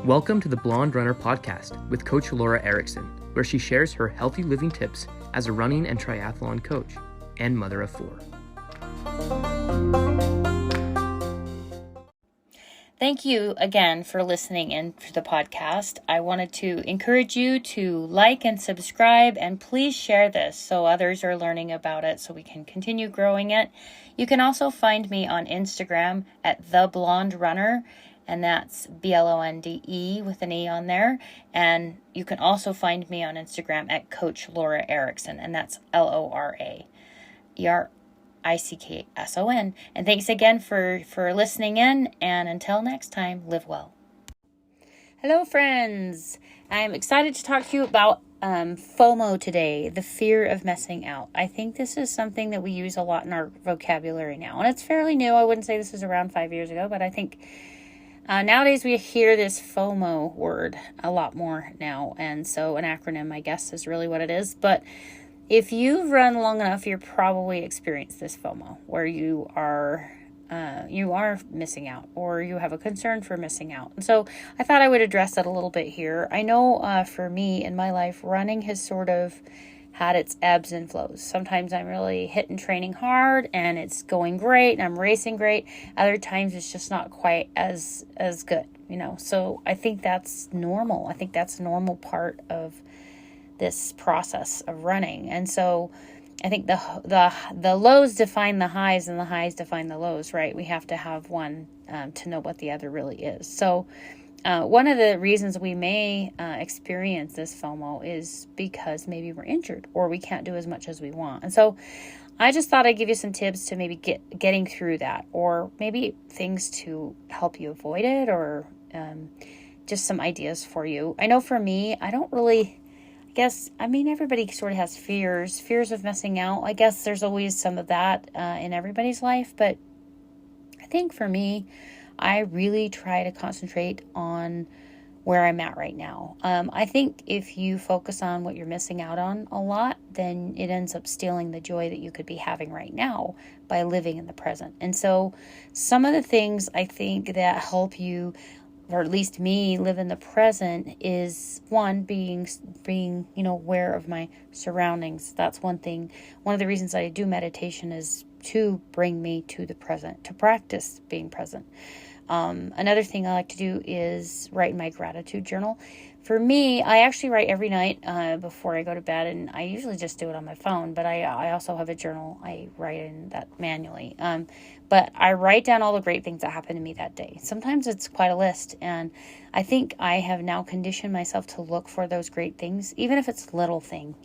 Welcome to the Blonde Runner podcast with Coach Lora Erickson, where she shares her healthy living tips as a running and triathlon coach and mother of 4. Thank you again for listening in to the podcast. I wanted to encourage you to like and subscribe, and please share this so others are learning about it so we can continue growing it. You can also find me on Instagram at The Blonde Runner, and that's BLONDE with an E on there. And you can also find me on Instagram at Coach Lora Erickson, and that's LORAERICKSON. And thanks again for listening in, and until next time, live well. Hello, friends. I'm excited to talk to you about FOMO today, the fear of missing out. I think this is something that we use a lot in our vocabulary now, and it's fairly new. I wouldn't say this was around 5 years ago, but I think nowadays we hear this FOMO word a lot more now, and so an acronym, I guess, is really what it is. But if you've run long enough, you're probably experienced this FOMO, where you are missing out, or you have a concern for missing out. And so I thought I would address that a little bit here. I know for me in my life, running has sort of had its ebbs and flows. Sometimes I'm really hitting training hard and it's going great and I'm racing great. Other times it's just not quite as good, So I think that's normal. I think that's a normal part of this process of running. And so I think the lows define the highs and the highs define the lows, right? We have to have one to know what the other really is. So one of the reasons we may experience this FOMO is because maybe we're injured or we can't do as much as we want. And so I just thought I'd give you some tips to maybe getting through that, or maybe things to help you avoid it, or just some ideas for you. I know for me, everybody sort of has fears of missing out. I guess there's always some of that in everybody's life, but I think for me, I really try to concentrate on where I'm at right now. I think if you focus on what you're missing out on a lot, then it ends up stealing the joy that you could be having right now by living in the present. And so some of the things I think that help you, or at least me, live in the present is, one, being aware of my surroundings. That's one thing. One of the reasons I do meditation is to bring me to the present, to practice being present. Another thing I like to do is write in my gratitude journal. For me, I actually write every night before I go to bed, and I usually just do it on my phone, but I also have a journal. I write in that manually. But I write down all the great things that happened to me that day. Sometimes it's quite a list, and I think I have now conditioned myself to look for those great things, even if it's a little thing,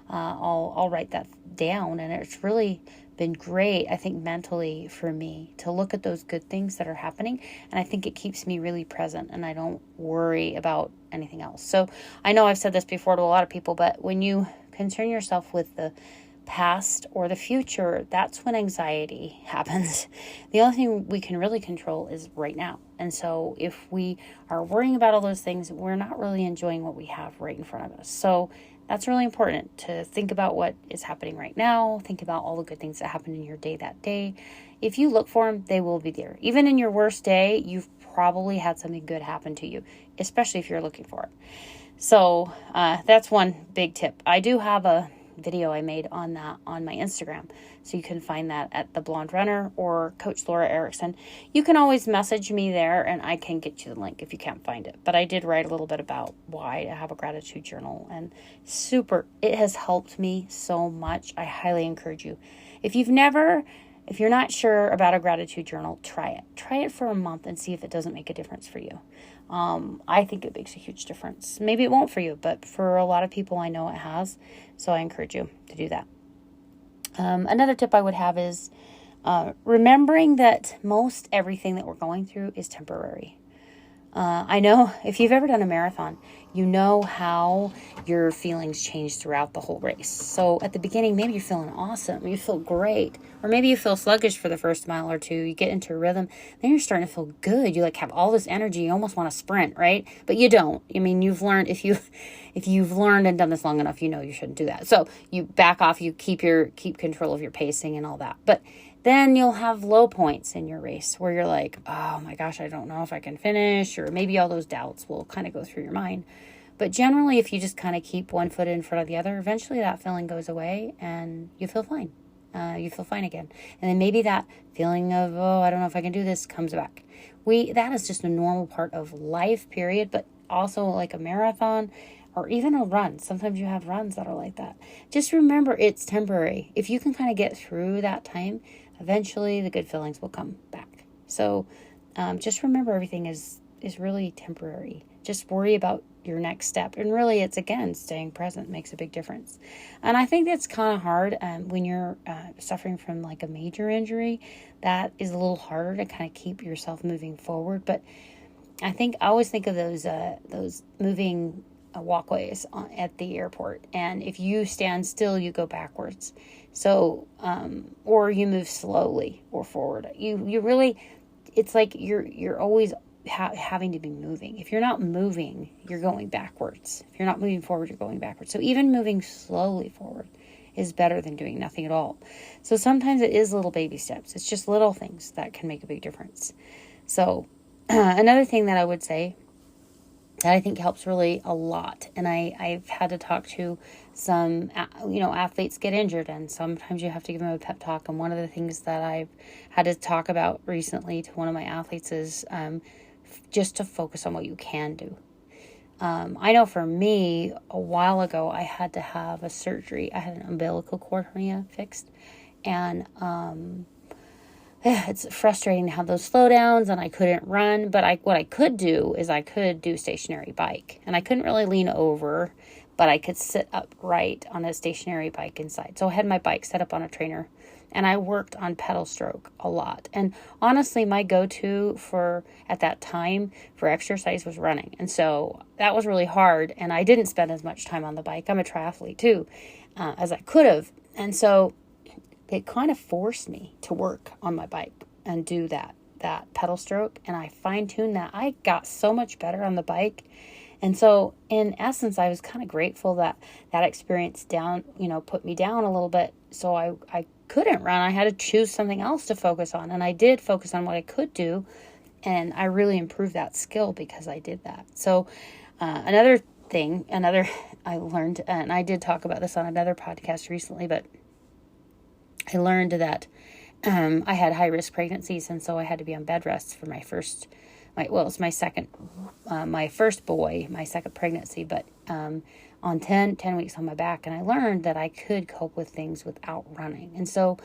I'll write that down, and it's really been great, I think, mentally for me to look at those good things that are happening. And I think it keeps me really present and I don't worry about anything else. So I know I've said this before to a lot of people, but when you concern yourself with the past or the future, that's when anxiety happens. The only thing we can really control is right now. And so if we are worrying about all those things, we're not really enjoying what we have right in front of us. So that's really important, to think about what is happening right now. Think about all the good things that happened in your day that day. If you look for them, they will be there. Even in your worst day, you've probably had something good happen to you, especially if you're looking for it. So that's one big tip. I do have a video I made on that on my Instagram, so you can find that at The Blonde Runner or Coach Lora Erickson. You can always message me there and I can get you the link if you can't find it. But I did write a little bit about why I have a gratitude journal, and it has helped me so much. I highly encourage you. If you're not sure about a gratitude journal, try it. Try it for a month and see if it doesn't make a difference for you. I think it makes a huge difference. Maybe it won't for you, but for a lot of people I know it has. So I encourage you to do that. Another tip I would have is remembering that most everything that we're going through is temporary. I know if you've ever done a marathon, you know how your feelings change throughout the whole race. So at the beginning, maybe you're feeling awesome. You feel great. Or maybe you feel sluggish for the first mile or two. You get into a rhythm. Then you're starting to feel good. You have all this energy. You almost want to sprint, right? But you don't. I mean, you've learned, if you've learned and done this long enough, you know you shouldn't do that. So you back off. You keep control of your pacing and all that. But Then you'll have low points in your race where you're like, oh my gosh, I don't know if I can finish, or maybe all those doubts will kind of go through your mind. But generally, if you just kind of keep one foot in front of the other, eventually that feeling goes away and you feel fine. You feel fine again. And then maybe that feeling of, oh, I don't know if I can do this comes back. That is just a normal part of life, period, but also like a marathon or even a run. Sometimes you have runs that are like that. Just remember it's temporary. If you can kind of get through that time, eventually the good feelings will come back. So just remember everything is really temporary. Just worry about your next step. And really, it's, again, staying present makes a big difference. And I think that's kind of hard when you're suffering from like a major injury. That is a little harder to kind of keep yourself moving forward. But I always think of those moving walkways at the airport. And if you stand still, you go backwards. So, or you move slowly or forward. You really, it's like you're always having to be moving. If you're not moving, you're going backwards. If you're not moving forward, you're going backwards. So even moving slowly forward is better than doing nothing at all. So sometimes it is little baby steps. It's just little things that can make a big difference. So another thing that I would say that I think helps really a lot, and I've had to talk to some, athletes get injured, and sometimes you have to give them a pep talk. And one of the things that I've had to talk about recently to one of my athletes is just to focus on what you can do. I know for me, a while ago, I had to have a surgery. I had an umbilical cord hernia fixed, and it's frustrating to have those slowdowns, and I couldn't run. But what I could do is I could do stationary bike, and I couldn't really lean over, but I could sit upright on a stationary bike inside. So I had my bike set up on a trainer, and I worked on pedal stroke a lot. And honestly, my go-to at that time for exercise was running. And so that was really hard. And I didn't spend as much time on the bike. I'm a triathlete too, as I could have. And so it kind of forced me to work on my bike and do that pedal stroke. And I fine-tuned that. I got so much better on the bike. And so in essence, I was kind of grateful that experience put me down a little bit. So I couldn't run. I had to choose something else to focus on. And I did focus on what I could do. And I really improved that skill because I did that. So another thing I learned, and I did talk about this on another podcast recently, but I learned that I had high-risk pregnancies. And so I had to be on bed rest for my first boy, my second pregnancy, but on 10 weeks on my back. And I learned that I could cope with things without running. And so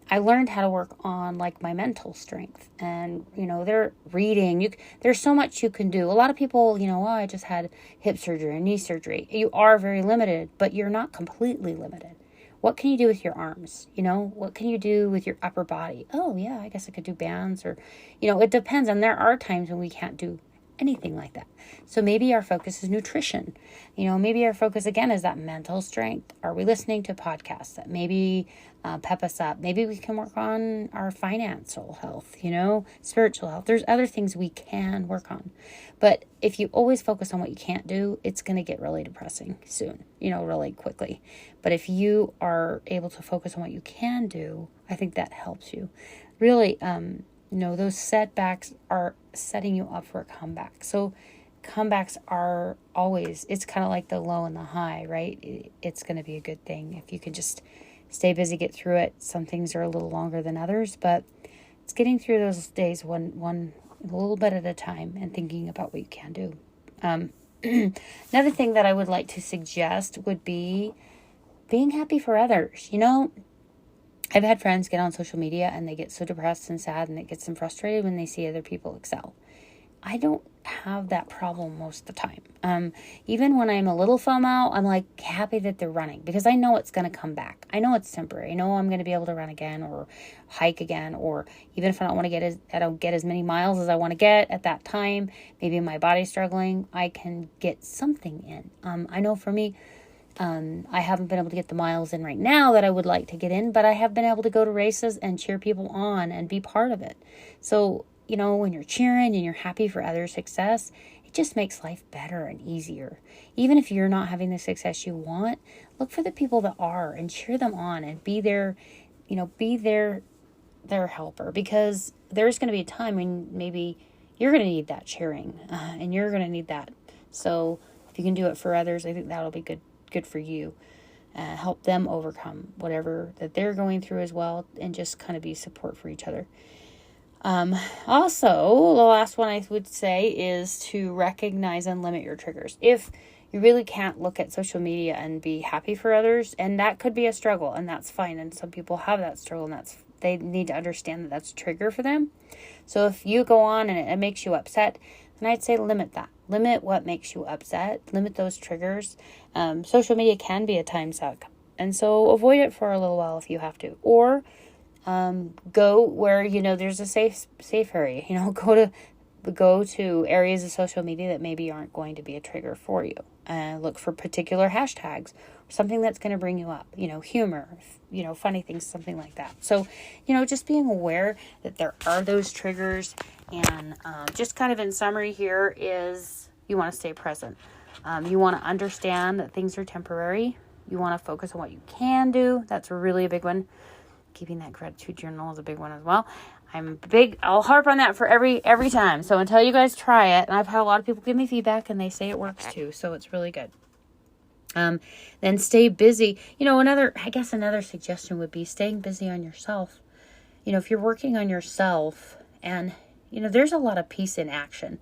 I learned how to work on like my mental strength and, they're reading. There's so much you can do. A lot of people, I just had hip surgery and knee surgery. You are very limited, but you're not completely limited. What can you do with your arms? What can you do with your upper body? Oh yeah, I guess I could do bands or, it depends. And there are times when we can't do anything like that. So maybe our focus is nutrition. Maybe our focus again is that mental strength. Are we listening to podcasts that maybe pep us up? Maybe we can work on our financial health, spiritual health. There's other things we can work on. But if you always focus on what you can't do, it's going to get really depressing soon, really quickly. But if you are able to focus on what you can do, I think that helps you. Really, those setbacks are setting you up for a comeback. So comebacks are always, it's kind of like the low and the high, right? It's going to be a good thing if you can just stay busy, get through it. Some things are a little longer than others, but it's getting through those days one a little bit at a time and thinking about what you can do. Another thing that I would like to suggest would be being happy for others. I've had friends get on social media and they get so depressed and sad and it gets them frustrated when they see other people excel. I don't have that problem most of the time. Even when I'm a little FOMO, I'm like happy that they're running because I know it's going to come back. I know it's temporary. I know I'm going to be able to run again or hike again, or even if I don't get as many miles as I want to get at that time, maybe my body's struggling, I can get something in. I know for me, I haven't been able to get the miles in right now that I would like to get in, but I have been able to go to races and cheer people on and be part of it. So, when you're cheering and you're happy for others' success, it just makes life better and easier. Even if you're not having the success you want, look for the people that are and cheer them on and be there their helper, because there's going to be a time when maybe you're going to need that sharing, and you're going to need that. So if you can do it for others, I think that'll be good for you. Help them overcome whatever that they're going through as well, and just kind of be support for each other. Also, the last one I would say is to recognize and limit your triggers. If you really can't look at social media and be happy for others, and that could be a struggle, and that's fine. And some people have that struggle, and they need to understand that that's a trigger for them. So if you go on and it makes you upset, then I'd say limit that. Limit what makes you upset. Limit those triggers. Social media can be a time suck, and so avoid it for a little while if you have to. Or go where, there's a safe area. Go to areas of social media that maybe aren't going to be a trigger for you. Look for particular hashtags, something that's going to bring you up, humor, funny things, something like that. So, just being aware that there are those triggers, and just kind of in summary here is you want to stay present. You want to understand that things are temporary. You want to focus on what you can do. That's really a big one. Keeping that gratitude journal is a big one as well. I'll harp on that for every time. So until you guys try it, and I've had a lot of people give me feedback and they say it works too. So it's really good. Then stay busy. Another suggestion would be staying busy on yourself. If you're working on yourself, and, there's a lot of peace in action.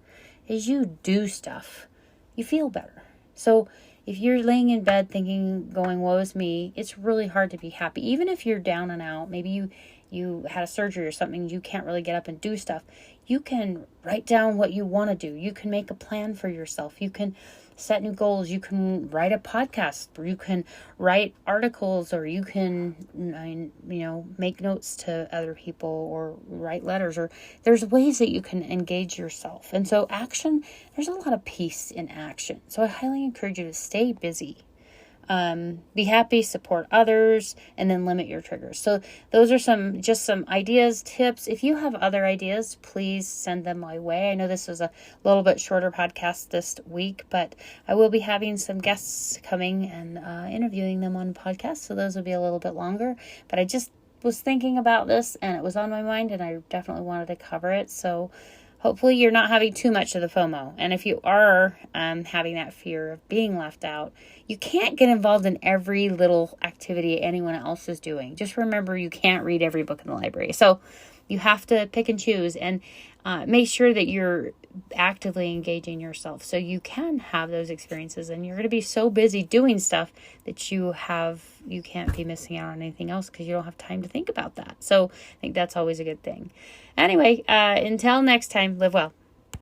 As you do stuff, you feel better. So if you're laying in bed going, woe is me, it's really hard to be happy. Even if you're down and out, maybe you had a surgery or something, you can't really get up and do stuff. You can write down what you want to do. You can make a plan for yourself. You can set new goals. You can write a podcast, or you can write articles, or you can, make notes to other people, or write letters, or there's ways that you can engage yourself. And so there's a lot of peace in action. So I highly encourage you to stay busy. Be happy, support others, and then limit your triggers. So those are some ideas, tips. If you have other ideas, please send them my way. I know this was a little bit shorter podcast this week, but I will be having some guests coming and interviewing them on podcasts. So those will be a little bit longer, but I just was thinking about this and it was on my mind, and I definitely wanted to cover it. So hopefully you're not having too much of the FOMO. And if you are having that fear of being left out, you can't get involved in every little activity anyone else is doing. Just remember, you can't read every book in the library. So you have to pick and choose, and make sure that you're actively engaging yourself so you can have those experiences. And you're going to be so busy doing stuff that you can't be missing out on anything else because you don't have time to think about that. So I think that's always a good thing. Anyway, until next time, live well.